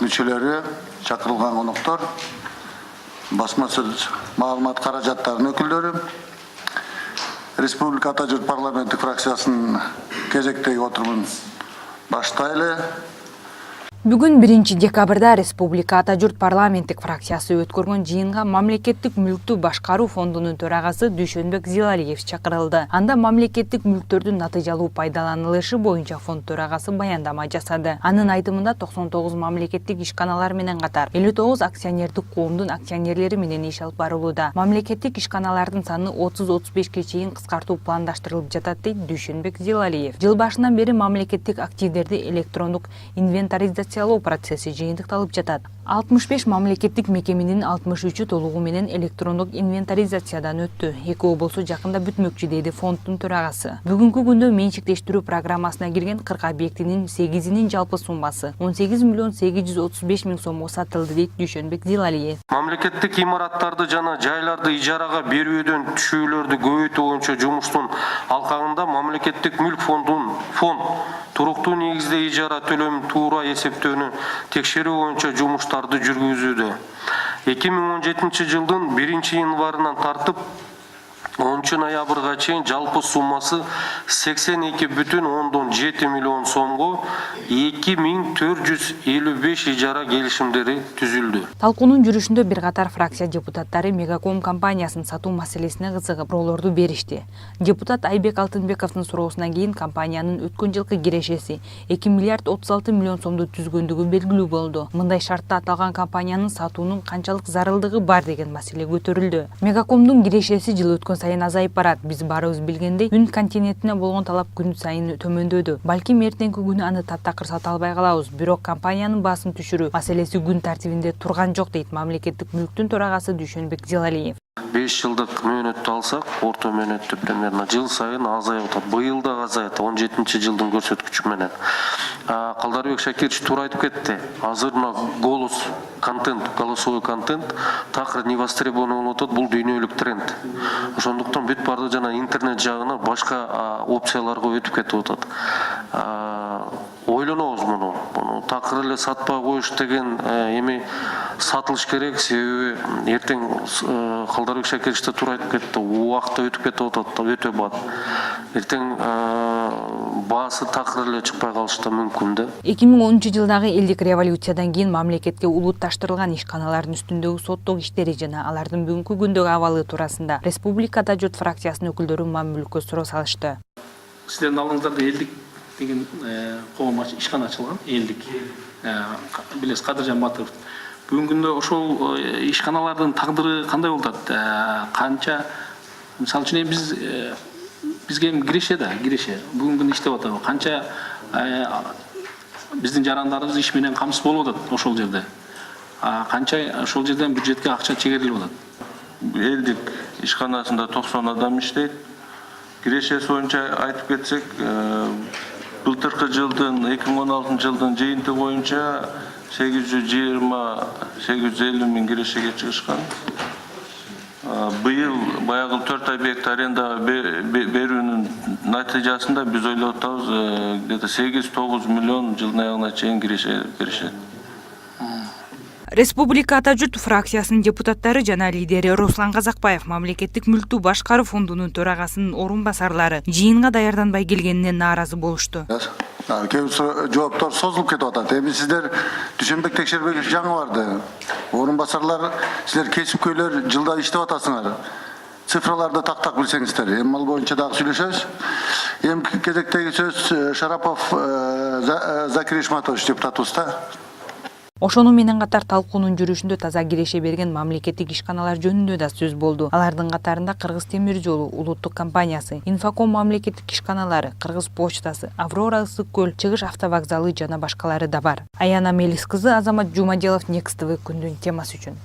мүчөлөрү, чакырылган коноктор, басма сөз маалымат каражаттарынын өкүлдөрү, Республика Ата журт парламенттик фракциясынын кезектеги отурумун баштайлы. Бүгүн 1 декабрда Республика Ата журт парламенттик фракциясы өткөргөн жыйынга мамлекеттик мүлктү башкаруу фондунун төрагасы Дүйшөнбек Зилалиев чакырылды. Анда мамлекеттик мүлктөрдүн натыйжалуу пайдаланылышы боюнча фонд төрагасы баяндама жасады. Анын айтымында 99 мамлекеттик ишканалар менен катар 59 акционердик коомдун акционерлери менен иш алып барылууда. Мамлекеттик ишканалардын саны 30-35ке чейин кыскартуу пландаштырылып жатат дейт Дүйшөнбек Зилалиев. Жыл башынан бери мамлекеттик активдерди электрондук инвентаризация процесси жыйынтыкталып жатат. 65 мамлекеттик мекеменин 63-ü толугу менен электрондук инвентаризациядан өттү. Экөө болсо жакында бүтмөкчү дейди фонддун төрагасы. Бүгүнкү күндө менчиктештирүү программасына кирген 40 объектинин 8-инин жалпы суммасы 18 миллион 835 миң сомго сатылды дейт Дүйшөнбек Зилалиев. Мамлекеттик имараттарды жана жайларды ижарага берүүдөн түшүүлөрдү көбөйтүү боюнча жумуштун алкагында мамлекеттик мүлк фонд туруктуу негизде ижара төлөмүн туура эсептөөнү текшерүү боюнча жумуштарды жүргүзүүдө. 2017 жылдын 1 январынан тартып 10 ноябрга чейин жалпы суммасы 82,7 миллион сомго 2455 ижара келишимдери түзүлдү. Талкуунун жүрүшүндө бир катар фракция депутаттары Мегаком компаниясын сатуу маселесине кызыгып, суроолорду беришти. Депутат Айбек Алтынбековдун суроосунан кийин компаниянын өткөн жылкы кирешеси 2 миллиард 36 миллион сомду түзгөндүгү белгилүү болду. Мындай шартта аталган компаниянын сатуунун канчалык зарылдыгы бар деген маселе көтөрүлдү. Мегакомдун кирешеси жыл өткөн сайын азайып барат. Биз баарыбыз билгендей, күн континентине болгон талап күн сайын төмөндөдү. Балким эртеңки күнү аны таптакыр сата албай калабыз. Бирок компаниянын баасын түшүрүү маселеси күн тартибинде турган жок дейт мамлекеттик мүлктүн төрагасы Дүйшөнбек Зилалиев. 5 жылдык мөөнөттү алсак, орто мөөнөттү примерно жыл сайын азайып атат. Быйыл да азайат 17 жылдын көрсөткүчү менен. Калдарбек Шакирович туура айтып кетти. Азыр мына голосовой контент такыр не востребован болуп атат. Бул дүйнөлүк тренд. Ошондуктан бүт барды жана интернет жагына башка опцияларга өтүп кетип атат. Ойлонобуз муну такыр эле сатпай коюш деген эми сатылыш керек, себеби эртең Калдарбек Шакирович да туура айтып кетти. Убакыт өтүп кетип атат, өтө бат. Эртең баасы такыр эле чыкпай калышы да мүмкүн да. 2010-жылдагы элдик революциядан кийин мамлекетке улутташтырылган ишканалардын үстүндөгү соттук иштери жана алардын бүгүнкү күндөгү абалы туурасында Республика Ата журт фракциясынын өкүлдөрү Маммүлккө суроо салышты. Сиздердин алдыңыздарда элдик деген коом ишкана ачылган, элдик. Билесиз, Кадыржан Батыров. Бүгүнкү күндө ошол ишканалардын тагдыры кандай болуп атат? Канча, мисалы үчүн бизге киреше. Бүгүнкү күндө иштеп атабы? Канча биздин жарандарыбыз иш менен камсыз болуп атат ошол жерде? Канча ошол жерден бюджетке акча чегерилип атат? Элдик ишканасында 90 адам иштейт. Кирешеси боюнча айтып кетсек, былтыркы жылдын 2016 жылдын жыйынтыгы боюнча 820-850 миң кирешеге чыгышкан. Быйыл баягы 4 объект арендага берүүнүн натыйжасында биз ойлоп атабыз, где-то 8-9 миллион жылдын аягына чейин киреше беришет. Республика Ата журт фракциясынын депутаттары жана лидери Руслан Казакбаев мамлекеттик мүлктү башкаруу фондунун төрагасынын орун басарлары жыйынга даярданбай келгенине нааразы болушту. Кээ бир жооптор созулуп кетип атат. Эми сиздер Дүйшөнбек Текшербеков жаңы барды. Орун басарлар, силер кесипкөйлөр жылда иштеп атасыңар. Цифраларды так билсеңиздер. Эми ал боюнча дагы сүйлөшөбүз. Эми кезектеги сөз Шарапов Закир Ишматович депутатыбыз да. Ошону менен катар талкуунун жүрүшүндө таза киреше берген мамлекеттик ишканалар жөнүндө да сөз болду. Алардын катарында Кыргыз темир жолу улуттук компаниясы, Инфоком мамлекеттик ишканалары, Кыргыз почтасы, Аврора ысык көл, Чыгыш автовокзалы жана башкалары да бар. Аяна Мелис кызы, Азамат Жумаделов, Next TV күндүн темасы үчүн.